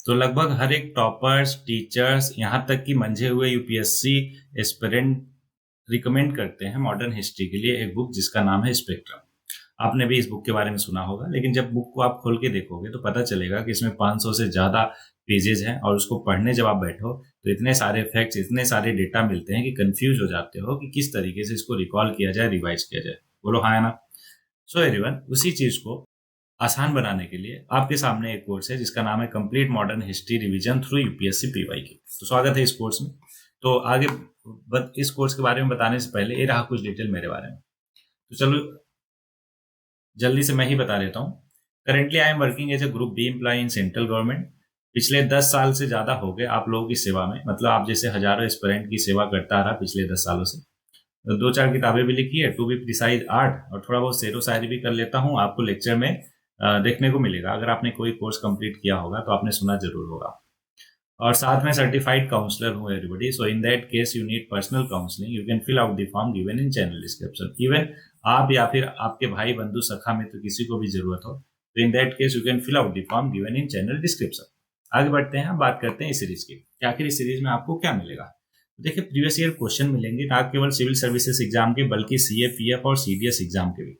तो लगभग हर एक टॉपर्स, टीचर्स, यहाँ तक कि मंझे हुए यूपीएससी एस्पिरेंट रिकमेंड करते हैं मॉडर्न हिस्ट्री के लिए एक बुक जिसका नाम है स्पेक्ट्रम। आपने भी इस बुक के बारे में सुना होगा, लेकिन जब बुक को आप खोल के देखोगे तो पता चलेगा कि इसमें 500 से ज़्यादा पेजेज हैं और उसको पढ़ने जब आप बैठो तो इतने सारे फैक्ट्स, इतने सारे डेटा मिलते हैं कि कंफ्यूज हो जाते हो कि किस तरीके से इसको रिकॉल किया जाए, रिवाइज किया जाए। बोलो हाँ है ना? सो एवरीवन, उसी चीज़ को आसान बनाने के लिए आपके सामने एक कोर्स है जिसका नाम है complete modern history revision through UPSC PYQ. तो स्वागत है इस कोर्स में। तो आगे इस कोर्स के बारे में बताने से पहले ये रहा कुछ डिटेल मेरे बारे में। तो चलो जल्दी से मैं ही बता देता हूँ। Currently I am working as a group B employee in central government. पिछले 10 साल से ज़्यादा हो गए आप लोगों की सेवा में, मतलब आप जैसे हजारों एस्पिरेंट की सेवा करता रहा पिछले 10 सालों से। 2-4 किताबें भी लिखी है, टू बी प्रिसाइज 8, और थोड़ा बहुत शेरो शायरी भी कर लेता हूँ। आपको लेक्चर में देखने को मिलेगा। अगर आपने कोई कोर्स कंप्लीट किया होगा तो आपने सुना जरूर होगा। और साथ में सर्टिफाइड काउंसलर हूँ everybody. So in that case you need personal counselling, you can fill out the form given in channel description. Even आप या फिर आपके भाई, बंधु, सखा में तो किसी को भी जरूरत हो तो in that case you can fill out the form given in channel description. आगे बढ़ते हैं, बात करते हैं इस सीरीज की कि आखिर इस सीरीज में आपको क्या मिलेगा। देखिए, प्रीवियस ईयर क्वेश्चन मिलेंगे, ना केवल सिविल सर्विसेज एग्जाम के बल्कि सीए, पीएफ और सीडीएस एग्जाम के भी।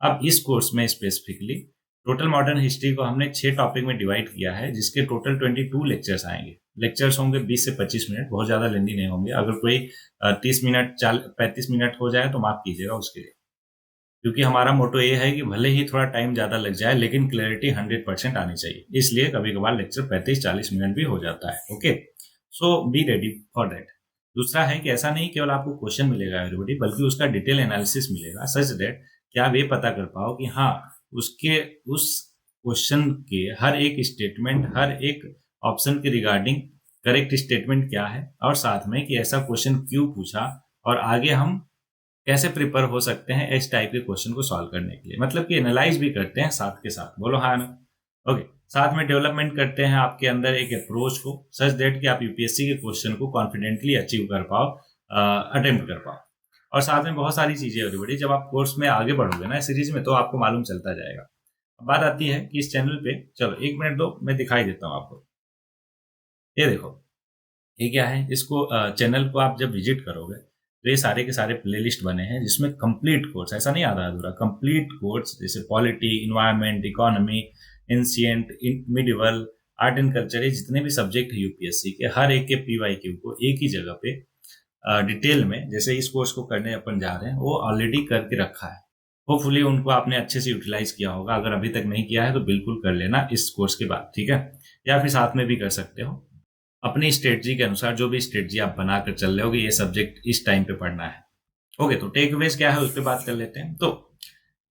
अब इस कोर्स में स्पेसिफिकली टोटल मॉडर्न हिस्ट्री को हमने 6 टॉपिक में डिवाइड किया है, जिसके टोटल 22 लेक्चर्स आएंगे। लेक्चर्स होंगे 20 से 25 मिनट, बहुत ज्यादा लेंदी नहीं होंगे। अगर कोई 30 मिनट 35 मिनट हो जाए तो माफ कीजिएगा उसके लिए, क्योंकि हमारा मोटो ये है कि भले ही थोड़ा टाइम ज्यादा लग जाए लेकिन क्लैरिटी 100% आनी चाहिए। इसलिए कभी कभार लेक्चर 35-40 मिनट भी हो जाता है। Okay, so be ready for that. दूसरा है कि ऐसा नहीं केवल आपको क्वेश्चन मिलेगा एवरीबॉडी, बल्कि उसका डिटेल एनालिसिस मिलेगा, सच दैट कि आप ये पता कर पाओ कि हाँ, उसके उस क्वेश्चन के हर एक स्टेटमेंट, हर एक ऑप्शन के रिगार्डिंग करेक्ट स्टेटमेंट क्या है, और साथ में कि ऐसा क्वेश्चन क्यों पूछा और आगे हम कैसे प्रिपेयर हो सकते हैं इस टाइप के क्वेश्चन को सॉल्व करने के लिए। मतलब कि एनालाइज भी करते हैं साथ के साथ। बोलो हाँ ना? ओके, साथ में डेवलपमेंट करते हैं आपके अंदर एक अप्रोच को, सच दैट कि आप यूपीएससी के क्वेश्चन को कॉन्फिडेंटली अचीव कर पाओ, अटेम्प्ट कर पाओ। और साथ में बहुत सारी चीजें एवरीबॉडी, जब आप कोर्स में आगे बढ़ोगे ना सीरीज में, तो आपको मालूम चलता जाएगा। बात आती है कि इस चैनल पे, चलो 1 मिनट दो, मैं दिखाई देता हूँ आपको। ये देखो, ये क्या है? इसको चैनल को आप जब विजिट करोगे तो ये सारे के सारे प्लेलिस्ट बने हैं जिसमें कंप्लीट कोर्स, ऐसा नहीं आधा अधूरा, कंप्लीट कोर्स, जैसे polity, environment, economy, ancient, medieval, art and culture, ये जितने भी सब्जेक्ट है यूपीएससी के, हर एक के पीवाईक्यू को एक ही जगह पे डिटेल में, जैसे इस कोर्स को करने अपन जा रहे हैं, वो ऑलरेडी करके रखा है। होपफुली उनको आपने अच्छे से यूटिलाइज किया होगा। अगर अभी तक नहीं किया है तो बिल्कुल कर लेना इस कोर्स के बाद, ठीक है? या फिर साथ में भी कर सकते हो अपनी स्ट्रेटजी के अनुसार, जो भी स्ट्रेटजी आप बनाकर चल रहे हो कि ये सब्जेक्ट इस टाइम पे पढ़ना है। ओके, तो टेक अवेज क्या है उस पर बात कर लेते हैं। तो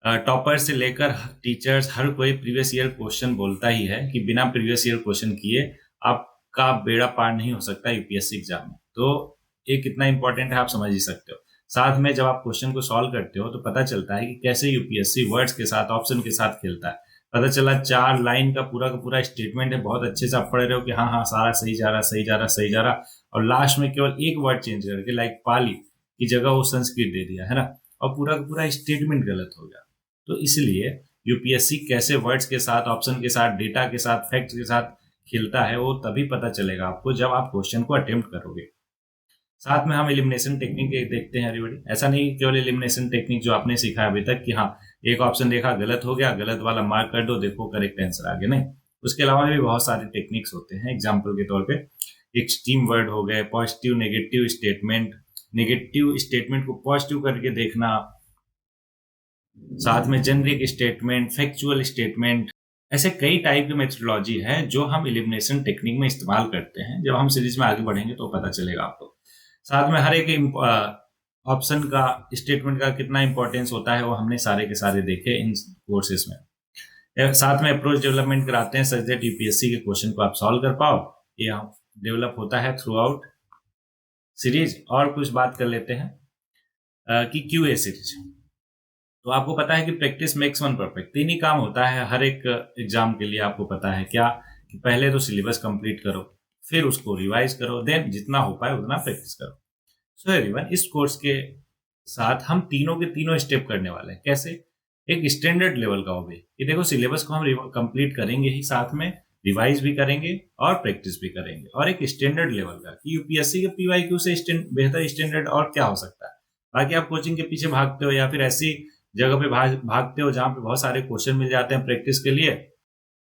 टॉपर से लेकर टीचर्स, हर कोई प्रीवियस ईयर क्वेश्चन बोलता ही है कि बिना प्रीवियस ईयर क्वेश्चन किए आपका बेड़ा पार नहीं हो सकता यूपीएससी एग्जाम में। तो ये कितना इंपॉर्टेंट है आप समझ ही सकते हो। साथ में जब आप क्वेश्चन को सॉल्व करते हो तो पता चलता है कि कैसे यूपीएससी वर्ड्स के साथ, ऑप्शन के साथ खेलता है। पता चला 4 लाइन का पूरा स्टेटमेंट है, बहुत अच्छे से आप पढ़ रहे हो कि हाँ हाँ सारा सही जा रहा, सही जा रहा, सही जा रहा, और लास्ट में केवल एक वर्ड चेंज करके, लाइक पाली की जगह वो संस्कृत दे दिया है ना, और पूरा का पूरा स्टेटमेंट गलत हो गया। तो इसलिए यूपीएससी कैसे वर्ड्स के साथ, ऑप्शन के साथ, डेटा के साथ, फैक्ट्स के साथ खेलता है, वो तभी पता चलेगा आपको जब आप क्वेश्चन को अटेम्प्ट करोगे। साथ में हम एलिमिनेशन टेक्निक देखते हैं एवरीबॉडी। ऐसा नहीं केवल एलिमिनेशन टेक्निक जो आपने सीखा है अभी तक कि हाँ एक ऑप्शन देखा गलत हो गया, गलत वाला मार्क कर दो, देखो करेक्ट आंसर आ गया, नहीं। उसके अलावा भी बहुत सारे टेक्निक्स होते हैं। एग्जाम्पल के तौर पे एक्सट्रीम वर्ड हो गए, positive negative statement, negative statement को पॉजिटिव करके देखना, साथ में जेनरिक स्टेटमेंट, फैक्चुअल स्टेटमेंट, ऐसे कई टाइप की मेथोडोलॉजी है जो हम एलिमिनेशन टेक्निक में इस्तेमाल करते हैं। जब हम सीरीज में आगे बढ़ेंगे तो पता चलेगा आपको। साथ में हर एक ऑप्शन का, स्टेटमेंट का कितना इंपॉर्टेंस होता है वो हमने सारे के सारे देखे इन कोर्सेज में। साथ में अप्रोच डेवलपमेंट कराते हैं सच दैट यूपीएससी के क्वेश्चन को आप सॉल्व कर पाओ। ये डेवलप होता है थ्रू आउट सीरीज। और कुछ बात कर लेते हैं कि क्यूए सीरीज। तो आपको पता है कि प्रैक्टिस मेक्स वन परफेक्ट, 3 ही काम होता है हर एक एग्जाम के लिए। आपको पता है क्या कि पहले तो सिलेबस कंप्लीट करो, फिर उसको रिवाइज करो, देन जितना हो पाए उतना प्रैक्टिस करो। सो एवरीवन, इस कोर्स के साथ हम तीनों के तीनों स्टेप करने वाले हैं। कैसे? एक स्टैंडर्ड लेवल का हो गई कि देखो सिलेबस को हम कंप्लीट करेंगे ही, साथ में रिवाइज भी करेंगे और प्रैक्टिस भी करेंगे, और एक स्टैंडर्ड लेवल का कि यूपीएससी के पीवाईक्यू से बेहतर स्टैंडर्ड और क्या हो सकता है। बाकी आप कोचिंग के पीछे भागते हो या फिर ऐसी जगह पे भागते हो जहां पे बहुत सारे क्वेश्चन मिल जाते हैं प्रैक्टिस के लिए,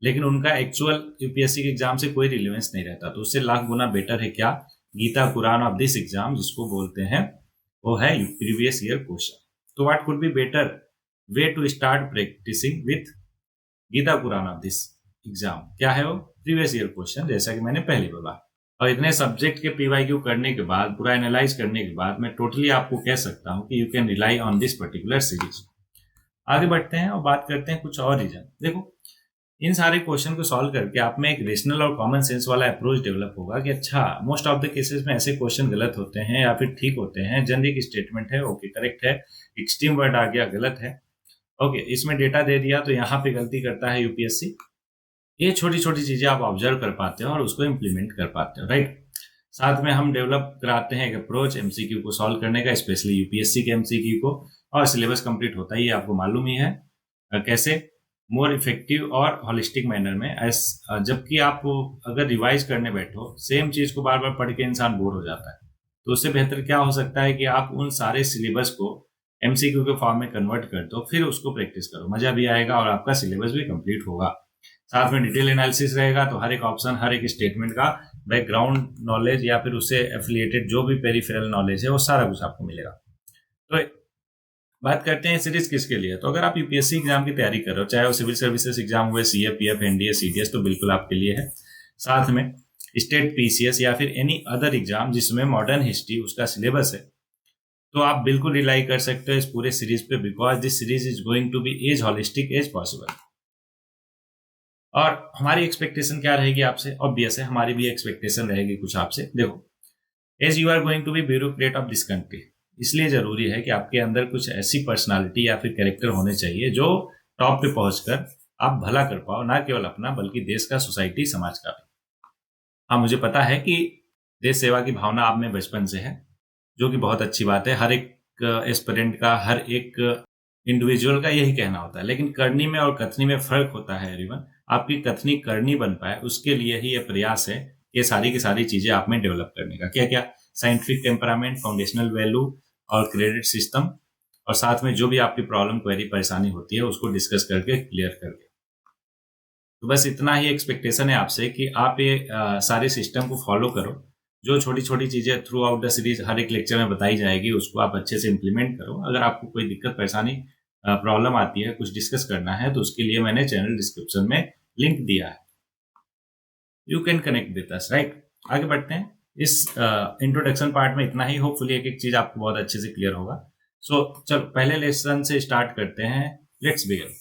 लेकिन उनका एक्चुअल यूपीएससी के एग्जाम से कोई रिलेवेंस नहीं रहता, तो उससे लाख गुना बेटर है क्या, Gita Quran of this exam जिसको बोलते हैं वो है प्रीवियस ईयर क्वेश्चन। तो what could be better way to start practicing with Gita Quran of this exam, क्या है वो, प्रीवियस ईयर क्वेश्चन, जैसा कि मैंने पहले बोला। और इतने सब्जेक्ट के पीवाईक्यू करने के बाद, पूरा एनालाइज करने के बाद, मैं टोटली आपको कह सकता हूं कि you can rely on this particular series. आगे बढ़ते हैं और बात करते हैं कुछ और रीजन। देखो, इन सारे क्वेश्चन को सॉल्व करके आप में एक रेशनल और कॉमन सेंस वाला अप्रोच डेवलप होगा कि अच्छा, मोस्ट ऑफ द केसेस में ऐसे क्वेश्चन गलत होते हैं या फिर ठीक होते हैं, जेनरिक स्टेटमेंट है, ओके करेक्ट है, एक्सट्रीम वर्ड आ गया गलत है, ओके इसमें डेटा दे दिया तो यहाँ पे गलती करता है यूपीएससी। ये छोटी छोटी चीजें आप ऑब्जर्व कर पाते हो और उसको इम्प्लीमेंट कर पाते हो, राइट। साथ में हम डेवलप कराते हैं एक अप्रोच एमसीक्यू को सॉल्व करने का, स्पेशली यूपीएससी के एमसीक्यू को, और सिलेबस कंप्लीट होता ही आपको मालूम ही है कैसे, मोर इफेक्टिव और होलिस्टिक मैनर में। जबकि आप अगर रिवाइज करने बैठो सेम चीज को बार बार पढ़ के इंसान बोर हो जाता है, तो उससे बेहतर क्या हो सकता है कि आप उन सारे सिलेबस को एमसीक्यू के फॉर्म में कन्वर्ट कर दो, फिर उसको प्रैक्टिस करो, मजा भी आएगा और आपका सिलेबस भी कंप्लीट होगा। साथ में डिटेल एनालिसिस रहेगा, तो हर एक ऑप्शन, हर एक स्टेटमेंट का बैकग्राउंड नॉलेज या फिर उससे एफिलिएटेड जो भी पेरिफेरल नॉलेज है वो सारा कुछ आपको मिलेगा। तो बात करते हैं सीरीज किसके लिए। तो अगर आप यूपीएससी एग्जाम की तैयारी कर रहे हो, चाहे वो सिविल सर्विसेज एग्जाम हुए, सीए, पीएफ, एनडीए, सीडीएस, तो बिल्कुल आपके लिए है। साथ में स्टेट पीसीएस या फिर एनी अदर एग्जाम जिसमें मॉडर्न हिस्ट्री उसका सिलेबस है, तो आप बिल्कुल रिलाई कर सकते हो इस पूरे सीरीज पे, because this series is going to be as holistic as possible. और हमारी एक्सपेक्टेशन क्या रहेगी आपसे, ऑब्वियस है हमारी भी एक्सपेक्टेशन रहेगी कुछ आपसे। देखो, as you are going to be bureaucrat of this country, इसलिए जरूरी है कि आपके अंदर कुछ ऐसी पर्सनालिटी या फिर कैरेक्टर होने चाहिए जो टॉप पे पहुंचकर आप भला कर पाओ, ना केवल अपना बल्कि देश का, सोसाइटी, समाज का भी। हाँ, मुझे पता है कि देश सेवा की भावना आप में बचपन से है, जो कि बहुत अच्छी बात है। हर एक एस्पिरेंट का, हर एक इंडिविजुअल का यही कहना होता है, लेकिन करनी में और कथनी में फर्क होता है एवरीवन। आपकी कथनी करनी बन पाए उसके लिए ही ये प्रयास है, ये सारी की सारी चीजें आप में डेवलप करने का। क्या क्या, साइंटिफिक टेम्परामेंट, फाउंडेशनल वैल्यू और क्रेडिट सिस्टम, और साथ में जो भी आपकी प्रॉब्लम, क्वेरी, परेशानी होती है उसको डिस्कस करके क्लियर करके। तो बस इतना ही एक्सपेक्टेशन है आपसे कि आप ये सारे सिस्टम को फॉलो करो। जो छोटी छोटी चीजें थ्रू आउट द सीरीज हर एक लेक्चर में बताई जाएगी उसको आप अच्छे से इम्प्लीमेंट करो। अगर आपको कोई दिक्कत, परेशानी, प्रॉब्लम आती है, कुछ डिस्कस करना है, तो उसके लिए मैंने चैनल डिस्क्रिप्शन में लिंक दिया है, you can connect with us, right. आगे बढ़ते हैं। इस इंट्रोडक्शन पार्ट में इतना ही, होपफुली एक एक चीज आपको बहुत अच्छे से क्लियर होगा। सो चलो पहले लेसन से स्टार्ट करते हैं, लेट्स बिगिन।